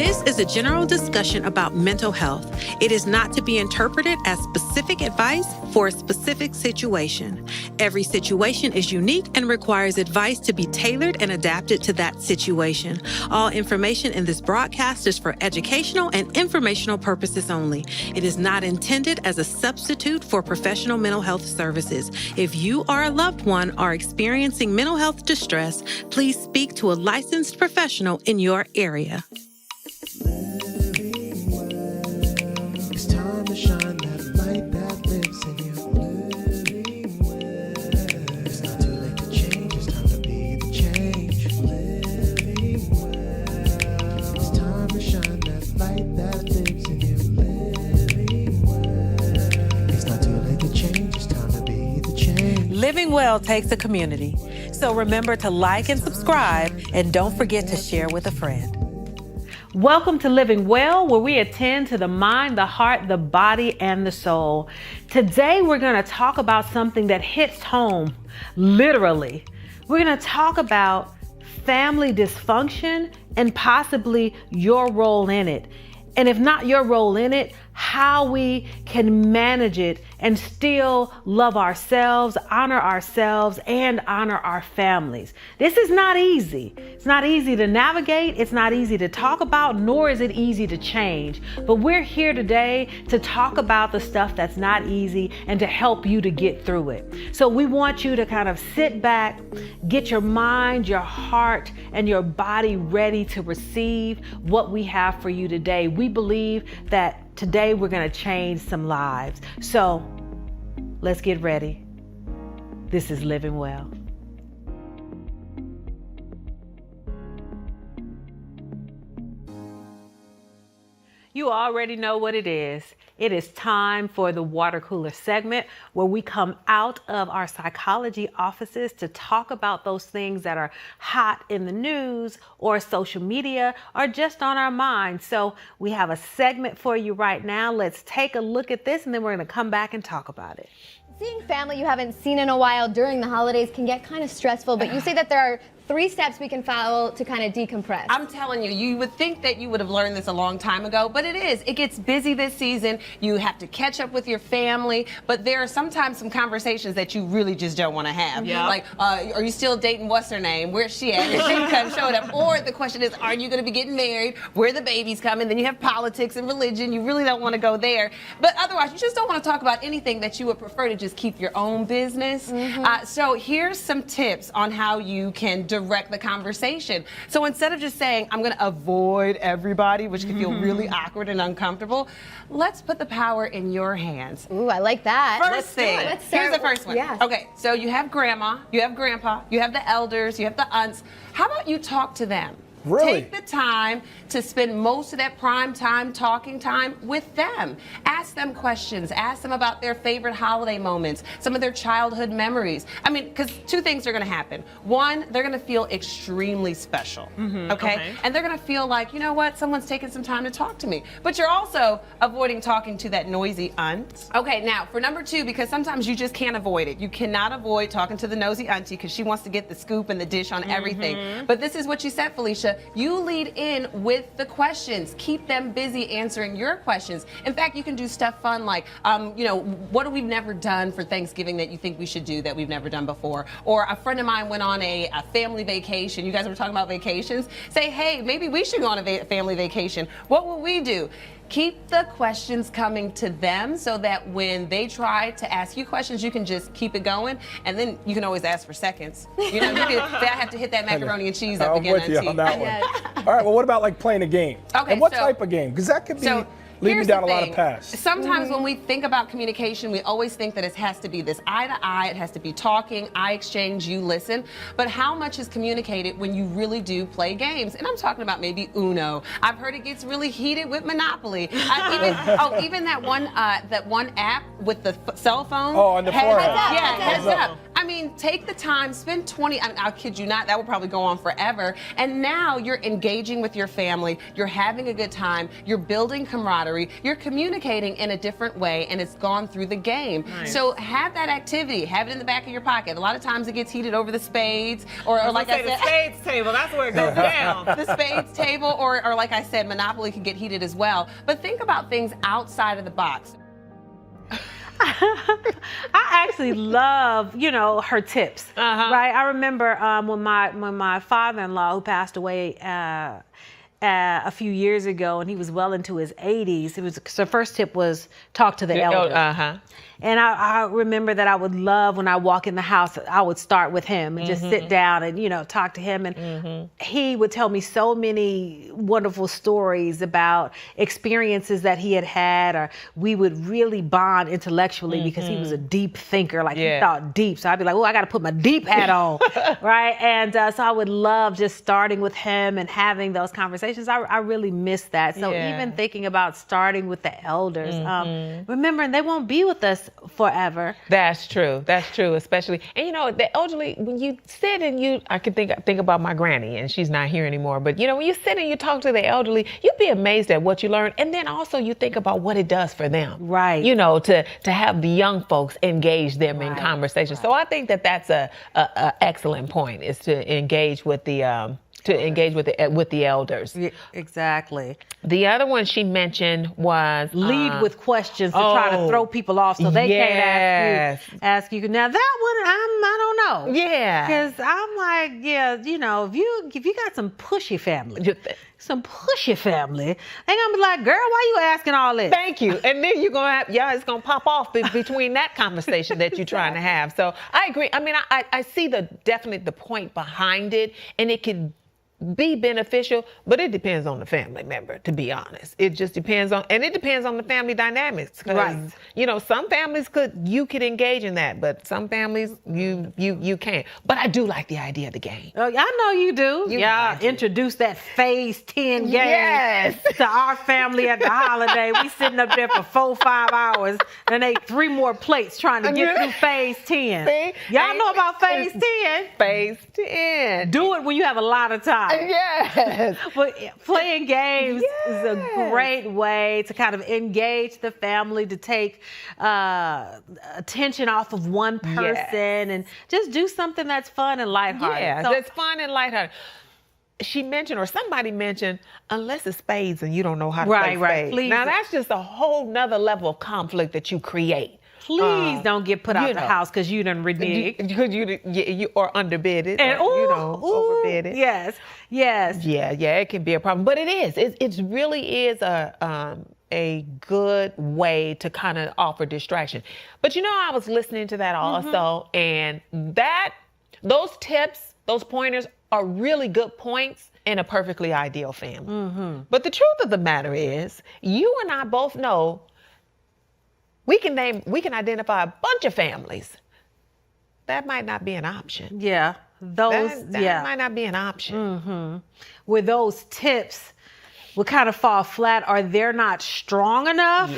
This is a general discussion about mental health. It is not to be interpreted as specific advice for a specific situation. Every situation is unique and requires advice to be tailored and adapted to that situation. All information in this broadcast is for educational and informational purposes only. It is not intended as a substitute for professional mental health services. If you or a loved one are experiencing mental health distress, please speak to a licensed professional in your area. It's time to shine that light that lives in you. Living well. It's not too late to change. It's time to be the change. Living well. It's time to shine that light that lives in you. Living well. It's not too late to change. It's time to be the change. Living well takes a community. So remember to like and subscribe, and don't forget to share with a friend. Welcome to Living Well, where we attend to the mind, the heart, the body, and the soul. Today, we're going to talk about something that hits home, literally. We're going to talk about family dysfunction and possibly your role in it. And if not your role in it, how we can manage it and still love ourselves, and honor our families. This is not easy. It's not easy to navigate. It's not easy to talk about, nor is it easy to change. But we're here today to talk about the stuff that's not easy and to help you to get through it. So we want you to kind of sit back, get your mind, your heart, and your body ready to receive what we have for you today. We believe that today we're going to change some lives. So let's get ready. This is Living Well. You already know what it is. It is time for the water cooler segment, where we come out of our psychology offices to talk about those things that are hot in the news or social media or just on our minds. So we have a segment for you right now. Let's take a look at this, and then we're going to come back and talk about it. Seeing family you haven't seen in a while during the holidays can get kind of stressful, but you say that there are 3 steps we can follow to kind of decompress. I'm telling you, you would think that you would have learned this a long time ago, but it is. It gets busy this season. You have to catch up with your family, but there are sometimes some conversations that you really just don't want to have. Yeah. Like, are you still dating what's her name? Where's she at? And she kind of showed up. Or the question is, are you going to be getting married? Where the baby's coming? Then you have politics and religion. You really don't want to go there. But otherwise, you just don't want to talk about anything that you would prefer to just keep your own business. So here's some tips on how you can direct the conversation. So instead of just saying, I'm going to avoid everybody, which can feel really awkward and uncomfortable, let's put the power in your hands. Ooh, I like that. First thing, here's the first one. Yes. Okay, so you have grandma, you have grandpa, you have the elders, you have the aunts. How about you talk to them? Really? Take the time to spend most of that prime time talking time with them. Ask them questions. Ask them about their favorite holiday moments, some of their childhood memories. I mean, because 2 things are going to happen. One, they're going to feel extremely special, okay? And they're going to feel like, you know what, someone's taking some time to talk to me. But you're also avoiding talking to that noisy aunt. Okay, now for number 2, because sometimes you just can't avoid it. You cannot avoid talking to the nosy auntie because she wants to get the scoop and the dish on everything. But this is what you said, Felicia. You lead in with the questions. Keep them busy answering your questions. In fact, you can do stuff fun like, you know, what have we never done for Thanksgiving that you think we should do that we've never done before? Or a friend of mine went on a family vacation. You guys were talking about vacations. Say, hey, maybe we should go on a family vacation. What will we do? Keep the questions coming to them so that when they try to ask you questions, you can just keep it going, and then you can always ask for seconds. You know, you can say, I have to hit that macaroni and cheese up again. I'm with you on that one. All right, well, what about like playing a game? Okay, and what so- type of game? Because that could be lead me Here's down the a lot thing. of paths. Sometimes when we think about communication, we always think that it has to be this eye to eye, it has to be talking, I exchange, you listen. But how much is communicated when you really do play games? And I'm talking about maybe Uno. I've heard it gets really heated with Monopoly. Even that one app with the cell phone. Oh, on the phone. Heads up. I mean, take the time, spend 20, I'll kid you not, that will probably go on forever. And now you're engaging with your family, you're having a good time, you're building camaraderie, you're communicating in a different way, and it's gone through the game. Nice. So have that activity, have it in the back of your pocket. A lot of times it gets heated over the spades, or like I said, the spades table, that's where it goes down. the spades table, or like I said, Monopoly can get heated as well. But think about things outside of the box. I actually love, her tips. Right? I remember when my father-in-law, who passed away a few years ago, and he was well into his 80s. So first tip was talk to the elders. And I remember that I would love when I walk in the house, I would start with him and just sit down and, talk to him. And he would tell me so many wonderful stories about experiences that he had had, or we would really bond intellectually because he was a deep thinker. Like he thought deep. So I'd be like, oh, I got to put my deep hat on. Right. And so I would love just starting with him and having those conversations. I really miss that. So even thinking about starting with the elders, remembering they won't be with us forever. That's true. That's true. Especially, and the elderly, when you sit and I can think about my granny, and she's not here anymore. But when you sit and you talk to the elderly, you'd be amazed at what you learn. And then also you think about what it does for them. Right. To have the young folks engage them in conversation. So I think that's a excellent point, is to engage with the with the elders. Yeah, exactly. The other one she mentioned was lead with questions to try to throw people off so they can't ask you. Now that one, I don't know. Yeah. Because I'm like, if you got some pushy family, they gonna be like, girl, why you asking all this? Thank you. And then you're gonna have, it's gonna pop off between that conversation that you're trying to have. So I agree. I mean, I see definitely the point behind it, and it could be beneficial, but it depends on the family member, to be honest. It just depends on the family dynamics. Right. Some families you could engage in that, but some families you can't. But I do like the idea of the game. Oh, I know you do. Introduce that phase 10 game to our family at the holiday. We sitting up there for 4-5 hours and ate 3 more plates trying to get through phase 10. See? Y'all know about phase 10. Phase 10. Do it when you have a lot of time. Yes. But playing games is a great way to kind of engage the family, to take attention off of one person and just do something that's fun and lighthearted. Yeah, that's fun and lighthearted. She mentioned, or somebody mentioned, unless it's spades and you don't know how to play spades. Please. Now that's just a whole nother level of conflict that you create. Please don't get put out the house because you done reneged. Because you or underbid it. And overbid it. Yes. Yeah, it can be a problem. But it is. It really is a good way to kind of offer distraction. But I was listening to that also, and those tips, those pointers are really good points in a perfectly ideal family. But the truth of the matter is, you and I both know we can identify a bunch of families. That might not be an option. Yeah. That might not be an option. Where those tips will kind of fall flat, or they're not strong enough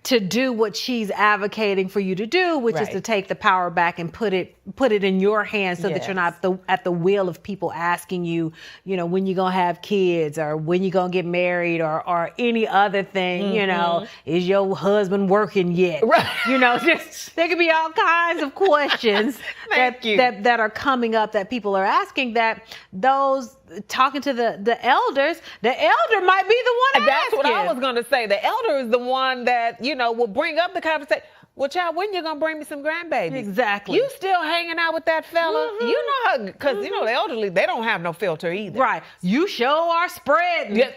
to do what she's advocating for you to do, which is to take the power back and put it in your hands so that you're not at the will of people asking you, when you're going to have kids, or when you're going to get married, or any other thing, is your husband working yet? Right. Just there could be all kinds of questions that are coming up that people are asking, that those talking to the elders, the elder might be the one That's asking. what I was going to say. The elder is the one that, will bring up the conversation. Well, child, when you gonna bring me some grandbabies? Exactly. You still hanging out with that fella? You know how, because the elderly, they don't have no filter either. Right. You show are spreading. Yeah,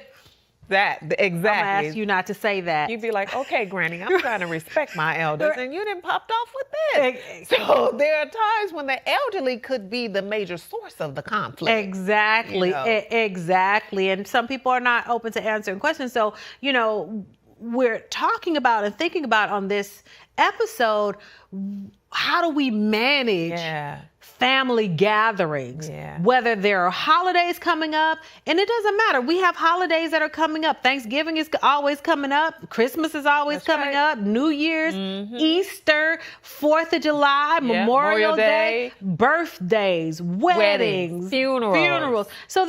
that exactly. I'm gonna ask you not to say that. You'd be like, okay, Granny, I'm trying to respect my elders, and you done popped off with this. So there are times when the elderly could be the major source of the conflict. Exactly. Exactly. And some people are not open to answering questions. So we're talking about and thinking about on this episode, how do we manage family gatherings, Yeah. whether there are holidays coming up, and it doesn't matter. We have holidays that are coming up. Thanksgiving is always coming up. Christmas is always That's coming right. up. New Year's, Easter, 4th of July, Yeah, Memorial Memorial Day, Day. birthdays, weddings, funerals. So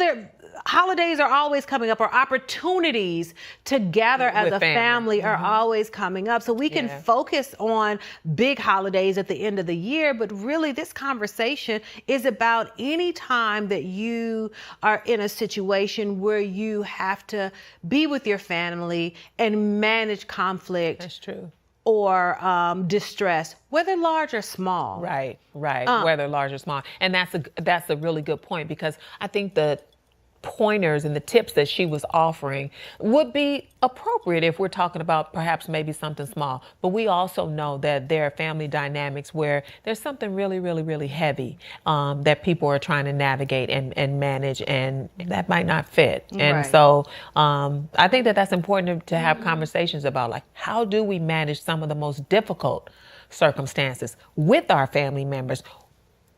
holidays are always coming up, or opportunities to gather as With a family are always coming up. So we can Yeah. focus on big holidays at the end of the year, but really this conversation is about any time that you are in a situation where you have to be with your family and manage conflict That's true. or distress, whether large or small. Right, whether large or small. And that's a really good point, because I think the pointers and the tips that she was offering would be appropriate if we're talking about perhaps maybe something small. But we also know that there are family dynamics where there's something really, really, really heavy that people are trying to navigate and manage, and that might not fit. And Right. so I think that that's important to have conversations about, like, how do we manage some of the most difficult circumstances with our family members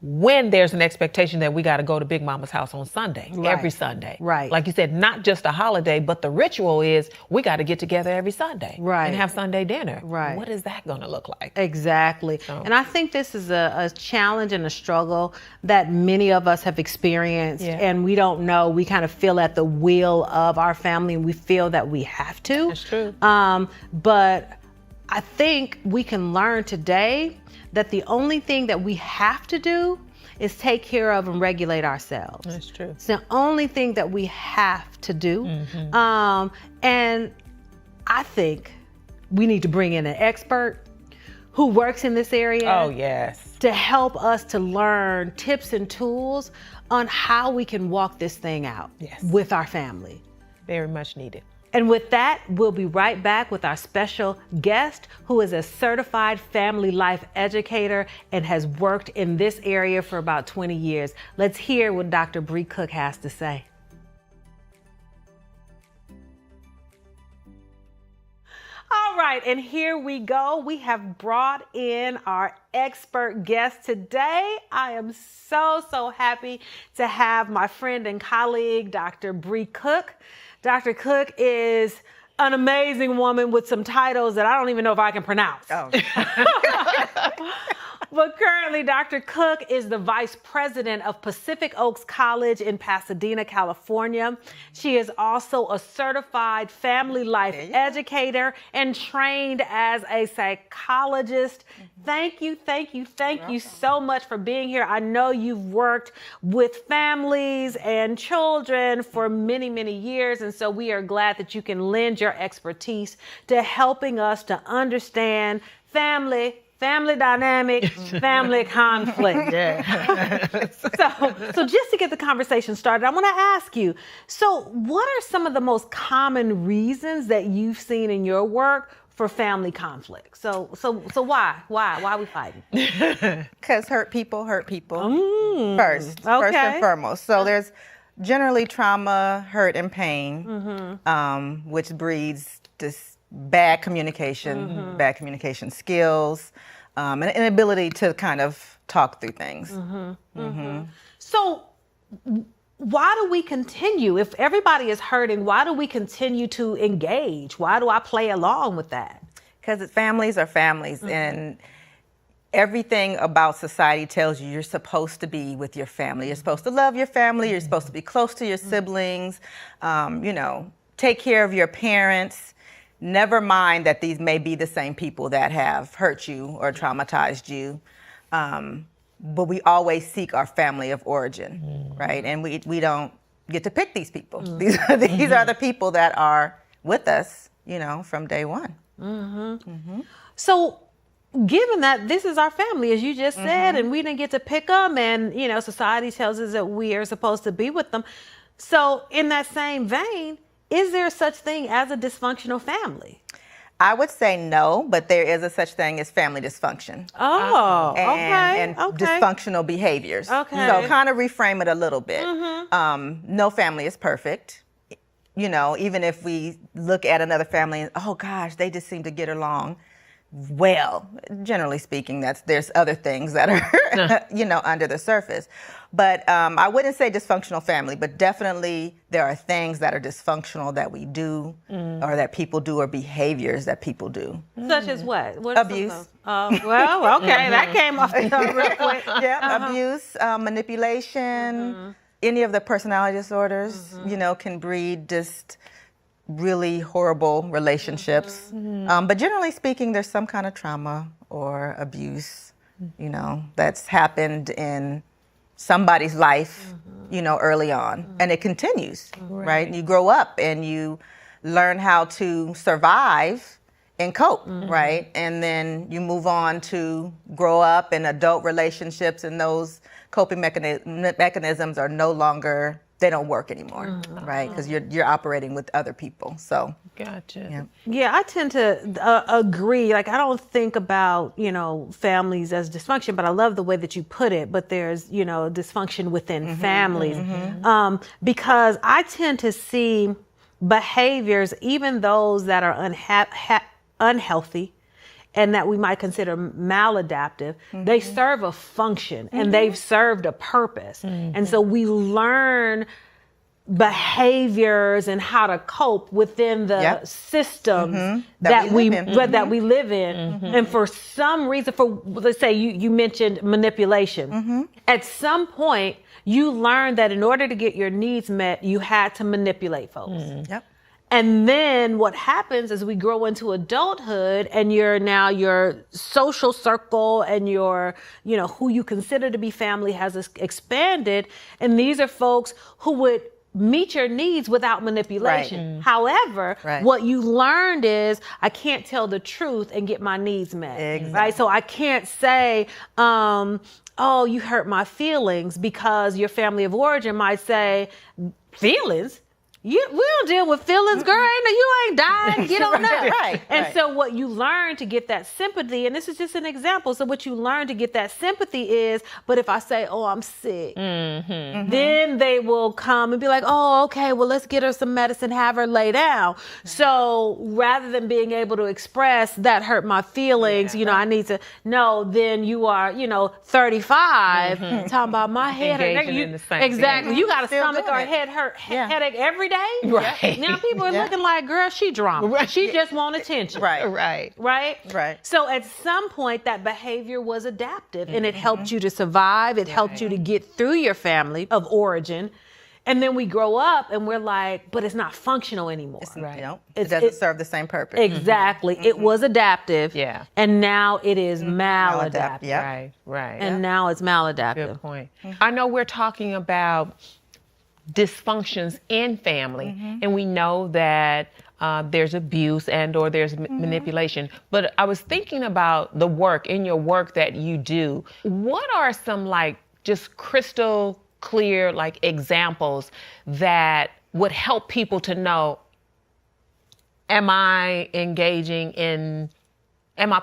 when there's an expectation that we got to go to Big Mama's house on Sunday, every Sunday. Right. Like you said, not just a holiday, but the ritual is we got to get together every Sunday. Right. And have Sunday dinner. Right. What is that going to look like? Exactly. And I think this is a challenge and a struggle that many of us have experienced, Yeah. and we don't know. We kind of feel at the will of our family, and we feel that we have to. That's true. But I think we can learn today that the only thing that we have to do is take care of and regulate ourselves. That's true. It's the only thing that we have to do. And I think we need to bring in an expert who works in this area Oh, yes. to help us to learn tips and tools on how we can walk this thing out Yes. with our family. Very much needed. And with that, we'll be right back with our special guest, who is a certified family life educator and has worked in this area for about 20 years. Let's hear what Dr. Bree Cook has to say. All right, and here we go. We have brought in our expert guest today. I am so happy to have my friend and colleague, Dr. Bree Cook. Dr. Cook is an amazing woman with some titles that I don't even know if I can pronounce. Oh. But currently, Dr. Cook is the Vice President of Pacific Oaks College in Pasadena, California. She is also a certified family life educator and trained as a psychologist. Thank you so much for being here. I know you've worked with families and children for many, many years, and so we are glad that you can lend your expertise to helping us to understand family dynamic, family conflict. So just to get the conversation started, I want to ask you, so what are some of the most common reasons that you've seen in your work for family conflict? So why are we fighting? Because hurt people first and foremost. So there's generally trauma, hurt, and pain, which breeds this bad communication skills, and an inability to kind of talk through things. So why do we continue? If everybody is hurting, why do we continue to engage? Why do I play along with that? Because families are families, and everything about society tells you you're supposed to be with your family. You're supposed to love your family. You're supposed to be close to your siblings. Take care of your parents. Never mind that these may be the same people that have hurt you or traumatized you. But we always seek our family of origin, right? And we don't get to pick these people. These are the people that are with us, from day one. So given that this is our family, as you just said, and we didn't get to pick them, and society tells us that we are supposed to be with them. So in that same vein, is there such thing as a dysfunctional family? I would say no, but there is a such thing as family dysfunction. Oh, And okay. dysfunctional behaviors. Okay. So kind of reframe it a little bit. No family is perfect. Even if we look at another family and, oh gosh, they just seem to get along. well. Generally speaking, there's other things that are, under the surface. But I wouldn't say dysfunctional family, but definitely there are things that are dysfunctional that we do or that people do or behaviors that people do. Such as what? What are some of Abuse. those? Well, okay, that came off the tongue real quick. Yeah, abuse, manipulation, any of the personality disorders, can breed just really horrible relationships. But generally speaking, there's some kind of trauma or abuse, that's happened in somebody's life, early on. And it continues, right? And you grow up and you learn how to survive and cope, right? And then you move on to grow up in adult relationships, and those coping mechanisms are no longer, they don't work anymore, right? Because you're operating with other people. So, Gotcha. Yeah, I tend to agree. Like, I don't think about, families as dysfunction, but I love the way that you put it. But there's, dysfunction within families. Because I tend to see behaviors, even those that are unhealthy and that we might consider maladaptive, they serve a function and they've served a purpose. And so we learn behaviors and how to cope within the systems that we live in. And for some reason, let's say you mentioned manipulation. At some point, you learned that in order to get your needs met, you had to manipulate folks. And then what happens is we grow into adulthood, and your social circle and your, who you consider to be family has expanded. And these are folks who would meet your needs without manipulation. However, what you learned is I can't tell the truth and get my needs met. Right? So I can't say, oh, you hurt my feelings, because your family of origin might say, feelings? We don't deal with feelings, girl. You ain't dying. Get on up. So what you learn to get that sympathy, and this is just an example. So what you learn to get that sympathy is, but if I say, oh, I'm sick, then they will come and be like, oh, okay, well, let's get her some medicine, have her lay down. So rather than being able to express that hurt my feelings, I need to know, then you are, 35, talking about my head. Exactly. You got a stomach or a headache every day. Right. Now people are looking like, girl, she drama. She just want attention. Right. So at some point that behavior was adaptive and it helped you to survive. It helped you to get through your family of origin. And then we grow up and we're like, but it's not functional anymore. It doesn't serve the same purpose. Exactly. It was adaptive. And now it is maladaptive. Right. And now it's maladaptive. Good point. I know we're talking about dysfunctions in family, and we know that there's abuse and or there's manipulation. But I was thinking about the work, in your work that you do. What are some just crystal clear examples that would help people to know, am I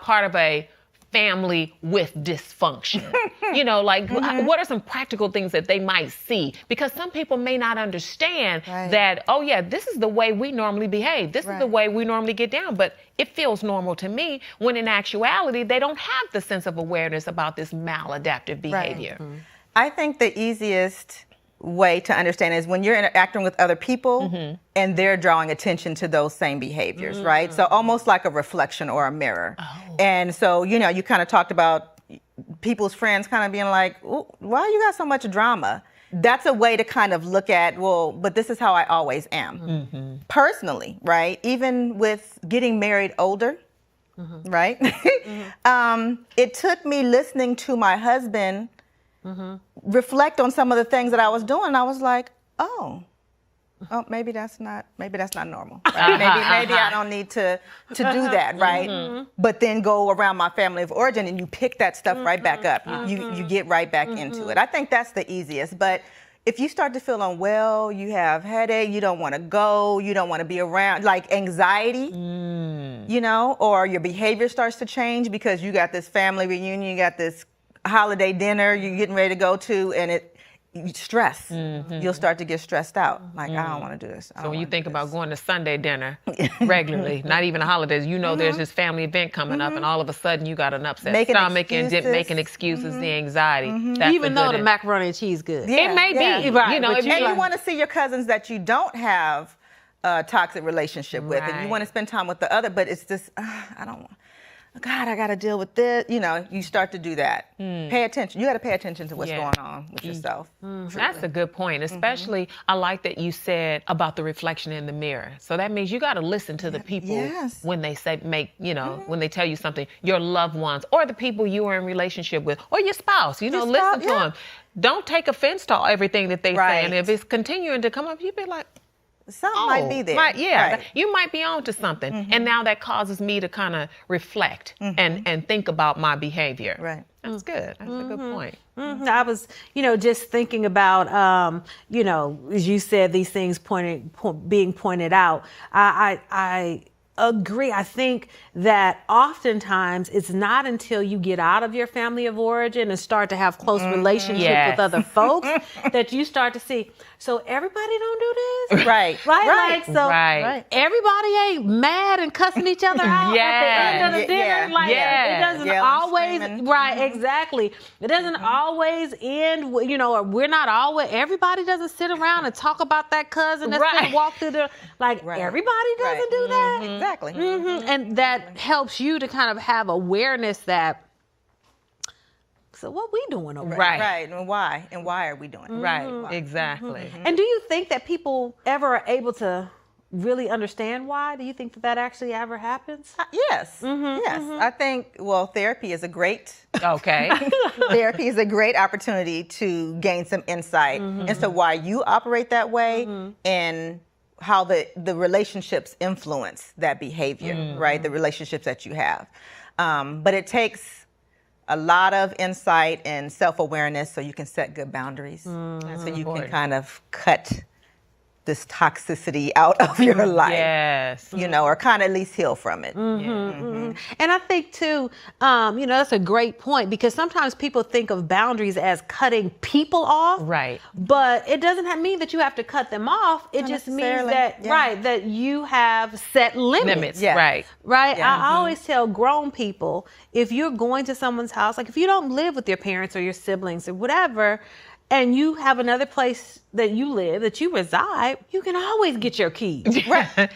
part of a family with dysfunction? What are some practical things that they might see? Because some people may not understand that, oh yeah, this is the way we normally behave. This is the way we normally get down, but it feels normal to me, when in actuality, they don't have the sense of awareness about this maladaptive behavior. I think the easiest way to understand is when you're interacting with other people and they're drawing attention to those same behaviors, right? So almost like a reflection or a mirror. And so, you kind of talked about people's friends kind of being like, why you got so much drama? That's a way to kind of look at, well, but this is how I always am. Personally, right? Even with getting married older, right? It took me listening to my husband reflect on some of the things that I was doing. I was like, oh, maybe that's not normal. Right? Maybe I don't need to do that, right? But then go around my family of origin and you pick that stuff right back up. You get right back into it. I think that's the easiest. But if you start to feel unwell, you have headache, you don't want to go, you don't want to be around, like anxiety, or your behavior starts to change because you got this family reunion, you got this holiday dinner you're getting ready to go to, and stress. You'll start to get stressed out. Like, I don't want to do this. So when you think about going to Sunday dinner regularly, not even the holidays, you know there's this family event coming up, and all of a sudden you got an upset stomach and making excuses, the anxiety. That's Even though the macaroni and cheese good. it may be, Right, you know, but if you And you you want to see your cousins that you don't have a toxic relationship with, and you want to spend time with the other, but it's just, I don't want. God, I got to deal with this. You know, you start to do that. Pay attention. You got to pay attention to what's going on with yourself. That's a good point. Especially, I like that you said about the reflection in the mirror. So that means you got to listen to the people when they say, when they tell you something, your loved ones or the people you are in relationship with or your spouse, listen to them. Don't take offense to everything that they say. And if it's continuing to come up, you be like, something might be there. You might be on to something. And now that causes me to kind of reflect and think about my behavior. Right. That's good. That's a good point. I was, just thinking about, as you said, these things being pointed out. I agree. I think that oftentimes it's not until you get out of your family of origin and start to have close relationships with other folks that you start to see. So everybody don't do this, Right. Like so, everybody ain't mad and cussing each other out at the end of the dinner. It doesn't always exactly. It doesn't always end. Or we're not always. Everybody doesn't sit around and talk about that cousin that's gonna walk through the everybody doesn't do that. Exactly. And that helps you to kind of have awareness that, so what we doing over there? Right. And why? And why are we doing it? Right. Exactly. And do you think that people ever are able to really understand why? Do you think that actually ever happens? Yes. Yes. I think, therapy is a great therapy is a great opportunity to gain some insight into why you operate that way and how the relationships influence that behavior, right? The relationships that you have. But it takes a lot of insight and self-awareness so you can set good boundaries. So you can kind of cut this toxicity out of your life. Yes. Or kind of at least heal from it. And I think too, that's a great point, because sometimes people think of boundaries as cutting people off. Right. But it doesn't mean that you have to cut them off. It just means that, that you have set limits. Right. Right. I always tell grown people, if you're going to someone's house, like if you don't live with your parents or your siblings or whatever, and you have another place that you live, that you reside, you can always get your keys. Right.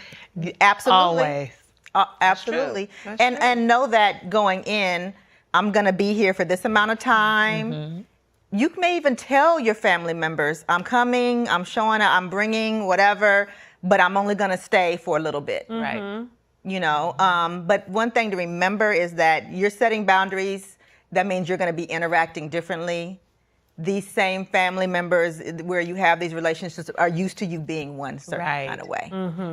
Absolutely. Always. Absolutely. And know that going in, I'm going to be here for this amount of time. You may even tell your family members, I'm coming, I'm showing up, I'm bringing whatever, but I'm only going to stay for a little bit. Right. But one thing to remember is that you're setting boundaries. That means you're going to be interacting differently. These same family members where you have these relationships are used to you being one certain kind of way.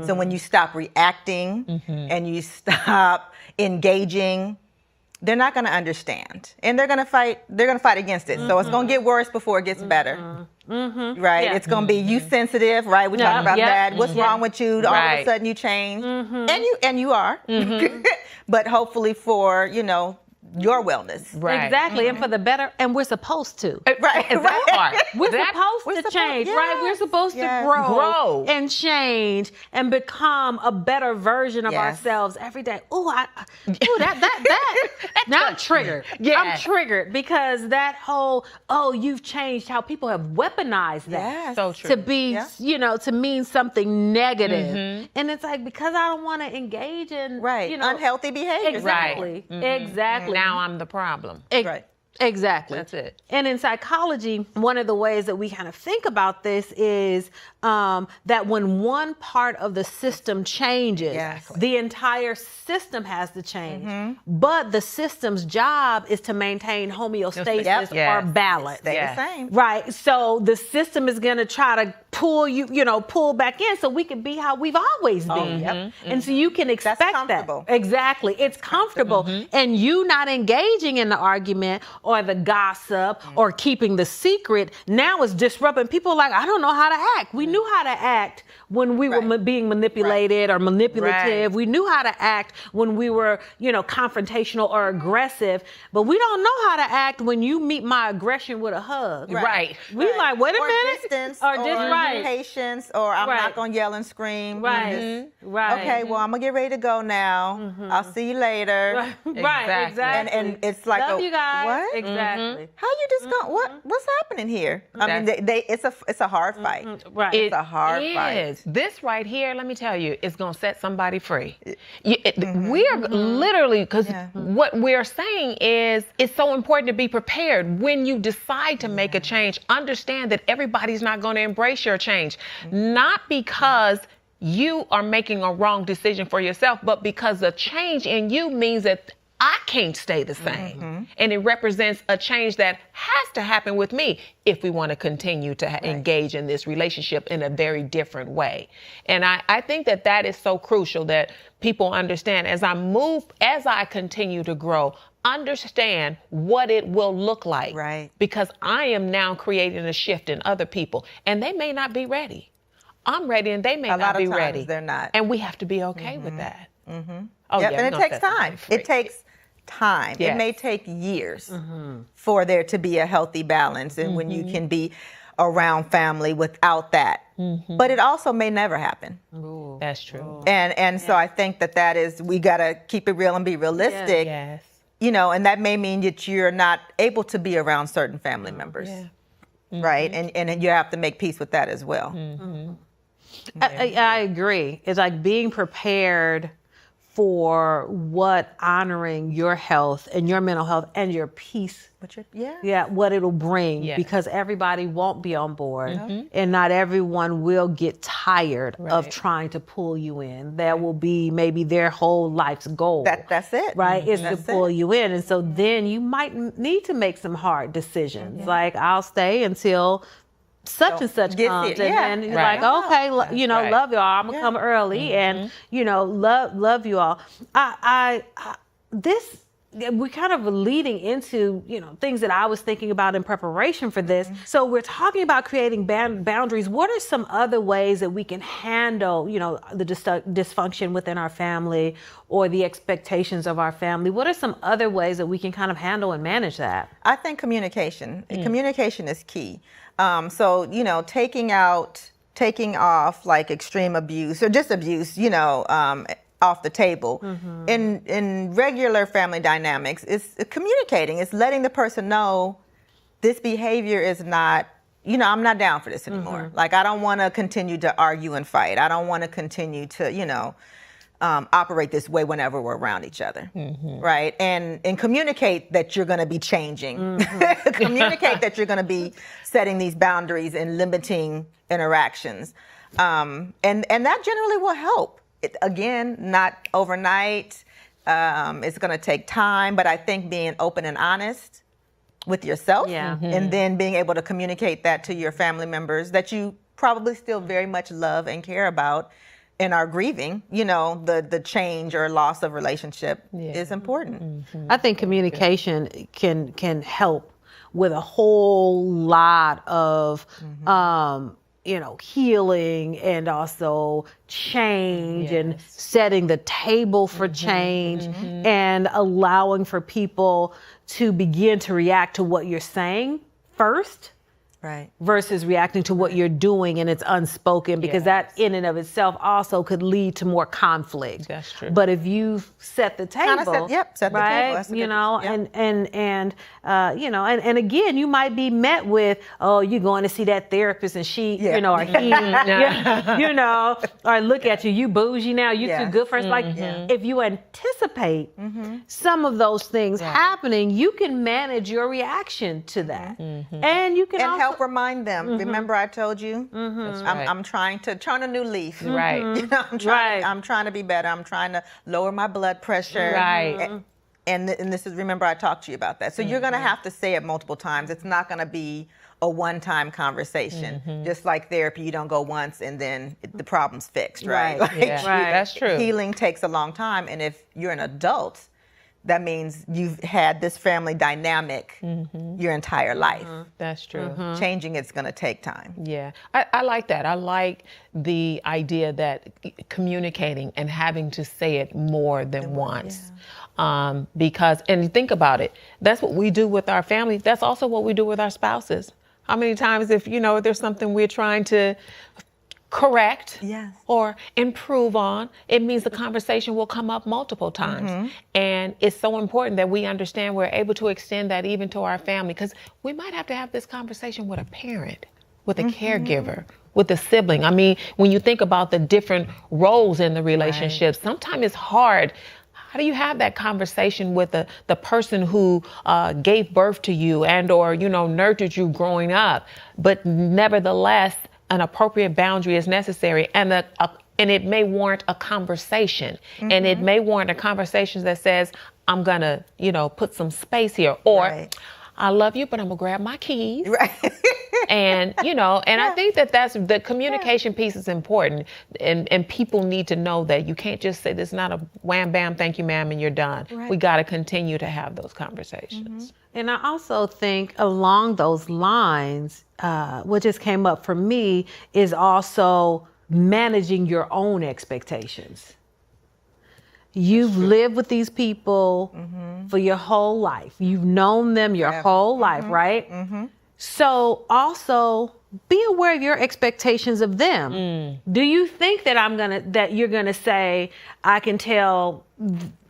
So when you stop reacting and you stop engaging, they're not going to understand, and they're going to fight. They're going to fight against it. So it's going to get worse before it gets better. Right? Yeah. It's going to be you sensitive, right? We're talking about that. What's wrong with you? All of a sudden you change, and you are. But hopefully for your wellness. Right. Exactly. And for the better, and we're supposed to. Right. That part. We're supposed to change, right? We're supposed to grow and change and become a better version of ourselves every day. Now I'm triggered. I'm triggered because that whole, you've changed, how people have weaponized that so true. To be, to mean something negative. And it's like, because I don't want to engage in, unhealthy behavior. Exactly. Exactly. Now I'm the problem. Right. Exactly. That's it. And in psychology, one of the ways that we kind of think about this is that when one part of the system changes, the entire system has to change. But the system's job is to maintain homeostasis or balance. Stay the same. Right. So the system is going to try to pull you, pull back in so we can be how we've always been. And so you can expect that. Exactly. It's comfortable. And you not engaging in the argument or the gossip or keeping the secret now is disrupting. People are like, I don't know how to act. We knew how to act when we were being manipulated or manipulative. We knew how to act when we were, confrontational or aggressive, but we don't know how to act when you meet my aggression with a hug. Right. We like, wait a or minute. Distance, or just patience, or I'm not gonna yell and scream. Right. Okay, well, I'm gonna get ready to go now. I'll see you later. Right, exactly. And it's like, love you guys. What? Exactly. How you just going? What's happening here? I mean, it's a hard fight. Right. It's a hard fight. This right here, let me tell you, is going to set somebody free. We are literally, because what we're saying is it's so important to be prepared. When you decide to make a change, understand that everybody's not going to embrace your change. Not because you are making a wrong decision for yourself, but because the change in you means that I can't stay the same. And it represents a change that has to happen with me if we want to continue to engage in this relationship in a very different way. And I think that that is so crucial, that people understand as I continue to grow, understand what it will look like. Right. Because I am now creating a shift in other people, and they may not be ready. I'm ready and they may not be ready. They're not. And we have to be okay with that. Oh, and it takes time. It takes time. Yes. It may take years for there to be a healthy balance, and when you can be around family without that. But it also may never happen. Ooh. That's true. And so I think that is, we got to keep it real and be realistic. Yes. And that may mean that you're not able to be around certain family members. Right? And you have to make peace with that as well. I agree. It's like being prepared for what honoring your health and your mental health and your peace, what it'll bring, because everybody won't be on board and not everyone will get tired of trying to pull you in. That will be maybe their whole life's goal. That's it. Right? Is to pull you in. And so then you might need to make some hard decisions. Like, I'll stay until such and such comes, and then you're like, okay, love y'all. I'm gonna come early, and love you all. We're kind of leading into things that I was thinking about in preparation for this. So we're talking about creating boundaries. What are some other ways that we can handle the dysfunction within our family or the expectations of our family? What are some other ways that we can kind of handle and manage that? I think communication. Communication is key. So, taking off like extreme abuse or just abuse, off the table. In regular family dynamics, it's communicating. It's letting the person know this behavior is not, I'm not down for this anymore. Like, I don't want to continue to argue and fight. I don't want to continue to, operate this way whenever we're around each other, right? And communicate that you're going to be changing. Communicate that you're going to be setting these boundaries and limiting interactions. And that generally will help. Again, not overnight. It's going to take time, but I think being open and honest with yourself and then being able to communicate that to your family members that you probably still very much love and care about and are grieving, the change or loss of relationship is important. I think communication can help with a whole lot of healing and also change and setting the table for change and allowing for people to begin to react to what you're saying first. Right. Versus reacting to what you're doing and it's unspoken, because that in and of itself also could lead to more conflict. That's true. But if you set the table, set the right, table. And again, you might be met with, oh, you're going to see that therapist and she, or he, or look at you bougie now, you too good for us. Like, if you anticipate some of those things happening, you can manage your reaction to that. And you can also help remind them. Remember, I told you, I'm trying to turn a new leaf. Right. I'm trying to be better. I'm trying to lower my blood pressure. Right. And this is, remember, I talked to you about that. So you're going to have to say it multiple times. It's not going to be a one-time conversation. Just like therapy, you don't go once and then the problem's fixed, right? Right. That's true. Healing takes a long time. And if you're an adult, that means you've had this family dynamic your entire life. That's true. Changing it's going to take time. Yeah, I like that. I like the idea that communicating and having to say it more than once. Because, and think about it, that's what we do with our family. That's also what we do with our spouses. How many times if, there's something we're trying to correct or improve on, it means the conversation will come up multiple times. And it's so important that we understand we're able to extend that even to our family, because we might have to have this conversation with a parent, with a caregiver, with a sibling. I mean, when you think about the different roles in the relationship, sometimes it's hard. How do you have that conversation with the person who gave birth to you and or, nurtured you growing up, but nevertheless, an appropriate boundary is necessary, and it may warrant a conversation, and it may warrant a conversation that says, I'm gonna, put some space here, or I love you, but I'm gonna grab my keys. Right. And, and I think that's the communication piece is important, and people need to know that you can't just say, this is not a wham, bam, thank you, ma'am, and you're done. We got to continue to have those conversations. And I also think along those lines, what just came up for me is also managing your own expectations. You've lived with these people for your whole life. You've known them your whole life, right? So also be aware of your expectations of them. Do you think that you're gonna say, I can tell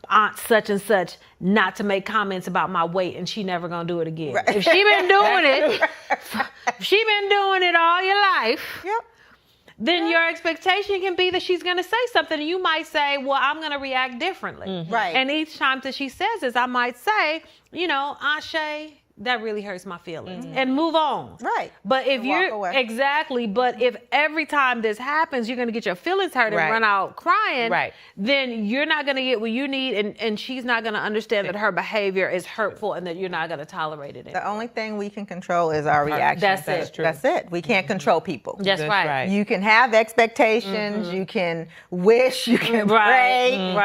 Aunt such and such not to make comments about my weight and she never gonna do it again? If she been doing it, if she been doing it all your life, then your expectation can be that she's gonna say something, and you might say, well, I'm gonna react differently. Right. And each time that she says this, I might say, Aunt Shay, that really hurts my feelings, and move on. Right. But if walk away. But if every time this happens, you're going to get your feelings hurt and run out crying, then you're not going to get what you need, and she's not going to understand that her behavior is hurtful and that you're not going to tolerate it anymore. The only thing we can control is our reactions. That's it. That's it. We can't control people. That's right. You can have expectations, you can wish, you can pray,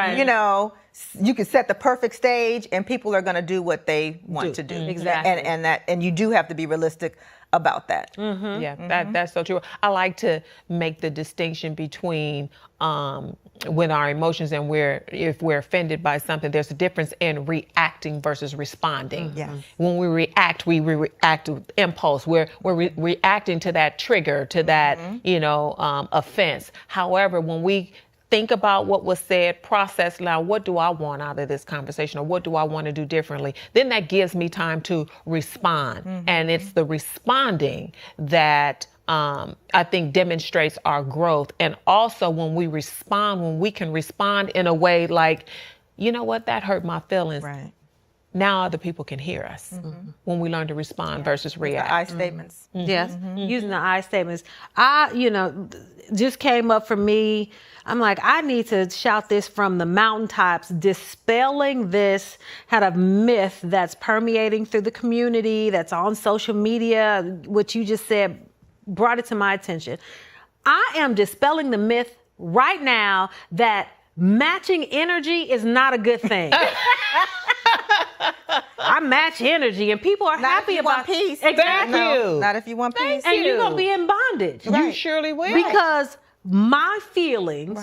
you can set the perfect stage, and people are going to do what they want to do. Exactly. And you do have to be realistic about that. Yeah, that's so true. I like to make the distinction between when our emotions and if we're offended by something, there's a difference in reacting versus responding. When we react with impulse. We're reacting to that trigger, to that offense. However, when we think about what was said, process now, what do I want out of this conversation, or what do I want to do differently? Then that gives me time to respond. And it's the responding that I think demonstrates our growth. And also when we can respond in a way like, you know what, that hurt my feelings. Right. Now other people can hear us when we learn to respond versus react. The I statements. Yes, using the I statements. Just came up for me. I'm like, I need to shout this from the mountaintops, dispelling this kind of myth that's permeating through the community, that's on social media. What you just said brought it to my attention. I am dispelling the myth right now that matching energy is not a good thing. I match energy, and people are happy about peace. Exactly. No, not if you want peace. And you're going to be in bondage. You surely will. Because my feelings,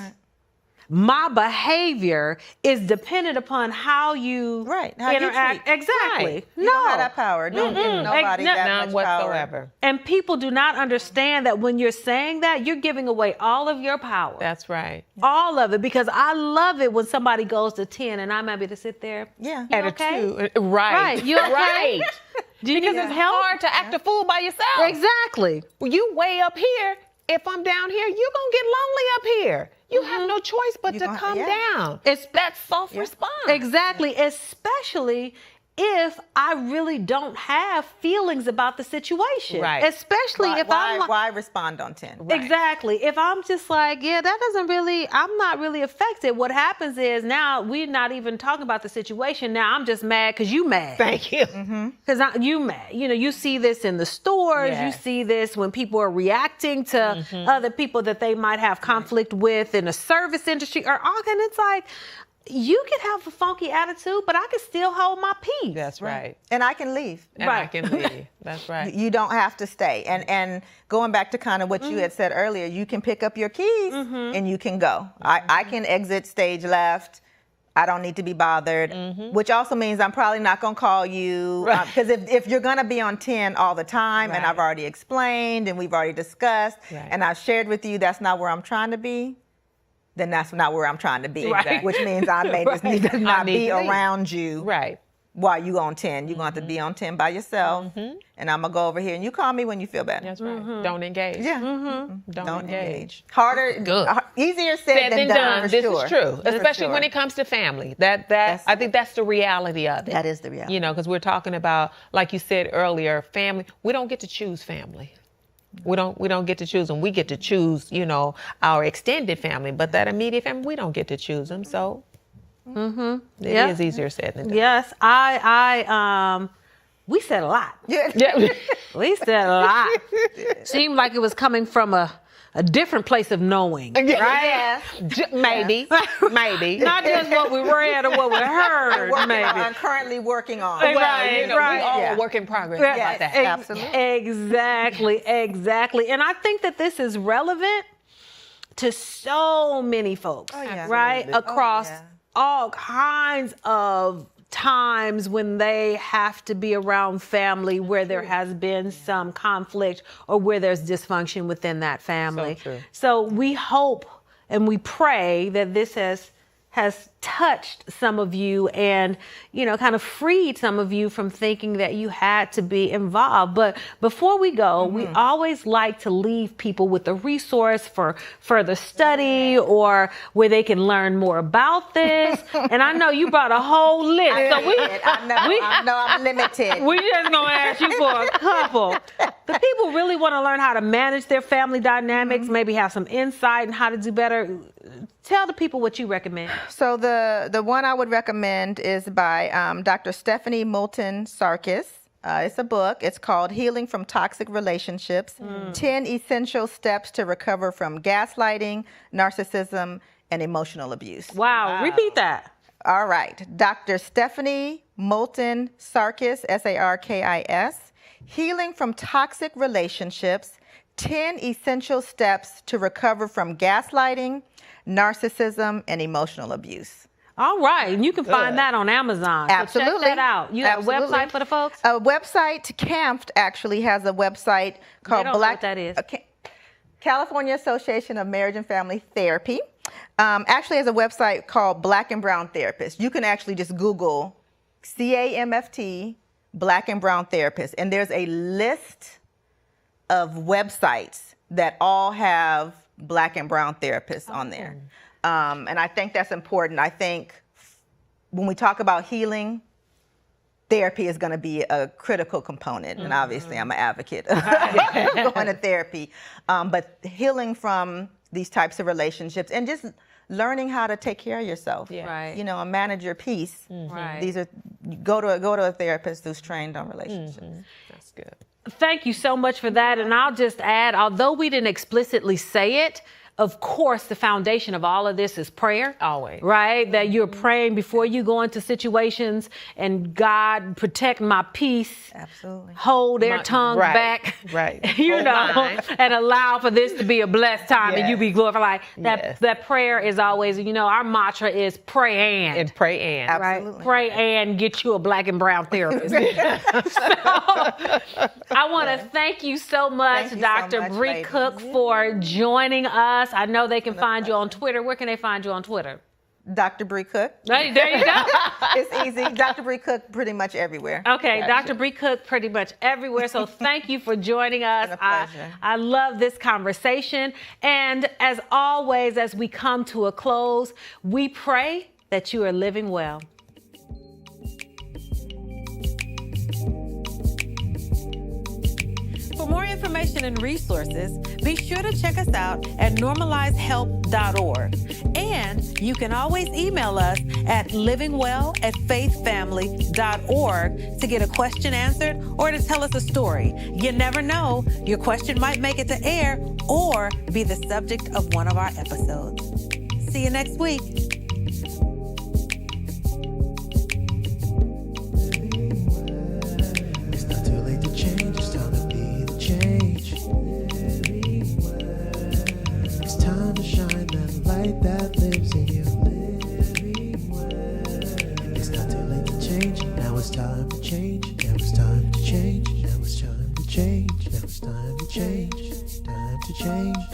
my behavior is dependent upon how you interact. Exactly. You don't have that power. Don't give nobody that much whatsoever. power. And people do not understand that when you're saying that, you're giving away all of your power. That's right. All of it. Because I love it when somebody goes to 10 and I'm able to sit there. Yeah. You At okay? a 2. Right. You okay? Right. Because it's hard to act a fool by yourself. Exactly. Well, you way up here. If I'm down here, you're going to get lonely up here. You have no choice but to come down. It's that soft response. Exactly. Especially if I really don't have feelings about the situation. Right. Especially if I'm why respond on 10? Right. Exactly. If I'm just like, I'm not really affected. What happens is now we're not even talking about the situation. Now I'm just mad because you mad. Thank you. Because you mad. You see this in the stores. Yes. You see this when people are reacting to other people that they might have conflict with in the service industry or all. And it's like, you can have a funky attitude, but I can still hold my peace. That's right. And I can leave. And I can leave. That's right. You don't have to stay. And going back to kind of what you had said earlier, you can pick up your keys and you can go. I can exit stage left. I don't need to be bothered, which also means I'm probably not going to call you. Because if you're going to be on 10 all the time, and I've already explained and we've already discussed, and I've shared with you that's not where I'm trying to be, then that's not where I'm trying to be. Right. Which means I may just need to not be around you. Right. While you on 10, you're going to have to be on 10 by yourself, and I'm going to go over here, and you call me when you feel better. That's right. Don't engage. Yeah. Don't engage. Harder, Good. Easier said than done. For This sure. is true, For especially sure. when it comes to family. I think that's the reality of it. That is the reality. You know, because we're talking about, like you said earlier, family. We don't get to choose family. We don't get to choose them. We get to choose, you know, our extended family, but that immediate family, we don't get to choose them. So it is easier said than done. Yes, we said a lot. Yeah. We said a lot. Seemed like it was coming from a different place of knowing, right? Yeah. Maybe. Not just what we read or what we heard, maybe. I'm currently working on. Right, You know, right. We all Yeah. a work in progress. Yeah, How about that? Absolutely. Exactly. And I think that this is relevant to so many folks, yeah. right? Absolutely. Across yeah. all kinds of times when they have to be around family where there has been some conflict or where there's dysfunction within that family. So true. So we hope and we pray that this has touched some of you and, you know, kind of freed some of you from thinking that you had to be involved. But before we go, we always like to leave people with a resource for further study or where they can learn more about this. And I know you brought a whole list. I know I'm limited. We just gonna ask you for a couple. The people really want to learn how to manage their family dynamics, maybe have some insight on how to do better. Tell the people what you recommend. So the one I would recommend is by Dr. Stephanie Moulton Sarkis. It's a book. It's called Healing from Toxic Relationships, 10 Essential Steps to Recover from Gaslighting, Narcissism, and Emotional Abuse. Wow. Repeat that. All right. Dr. Stephanie Moulton Sarkis, Sarkis, Healing from Toxic Relationships, 10 Essential Steps to Recover from Gaslighting, Narcissism, and Emotional Abuse. All right. And you can find that on Amazon. Absolutely. So check that out. You have Absolutely. a website for the folks? A website, CAMFT actually has a website called don't know what that is. California Association of Marriage and Family Therapy. Actually has a website called Black and Brown Therapists. You can actually just Google CAMFT, Black and Brown Therapists, and there's a list of websites that all have Black and Brown therapists on there. And I think that's important. I think when we talk about healing, therapy is going to be a critical component. And obviously I'm an advocate of going to therapy. But healing from these types of relationships and just learning how to take care of yourself. Yeah. Right. You know, and manage your peace. Right. These are go to a therapist who's trained on relationships. That's good. Thank you so much for that. And I'll just add, although we didn't explicitly say it, of course, the foundation of all of this is prayer. Always. Right? That you're praying before you go into situations and God, protect my peace. Absolutely. Hold their tongues back. Right. You Hold know, mine. and allow for this to be a blessed time and you be glorified. Yes. That prayer is always, you know, our mantra is pray and. And pray and. Right? Absolutely. Pray and get you a Black and Brown therapist. So, I want to thank you so much, Thank you so Dr. much, Bree ladies. Cook, for joining us. I know they can find you on Twitter. Where can they find you on Twitter? Dr. Bree Cook. There you go. It's easy. Dr. Bree Cook pretty much everywhere. Okay, Dr. Bree Cook pretty much everywhere. So thank you for joining us. It's been a pleasure. I love this conversation. And as always, as we come to a close, we pray that you are living well. For more information and resources, be sure to check us out at normalizehelp.org. And you can always email us at livingwell@faithfamily.org to get a question answered or to tell us a story. You never know, your question might make it to air or be the subject of one of our episodes. See you next week. change.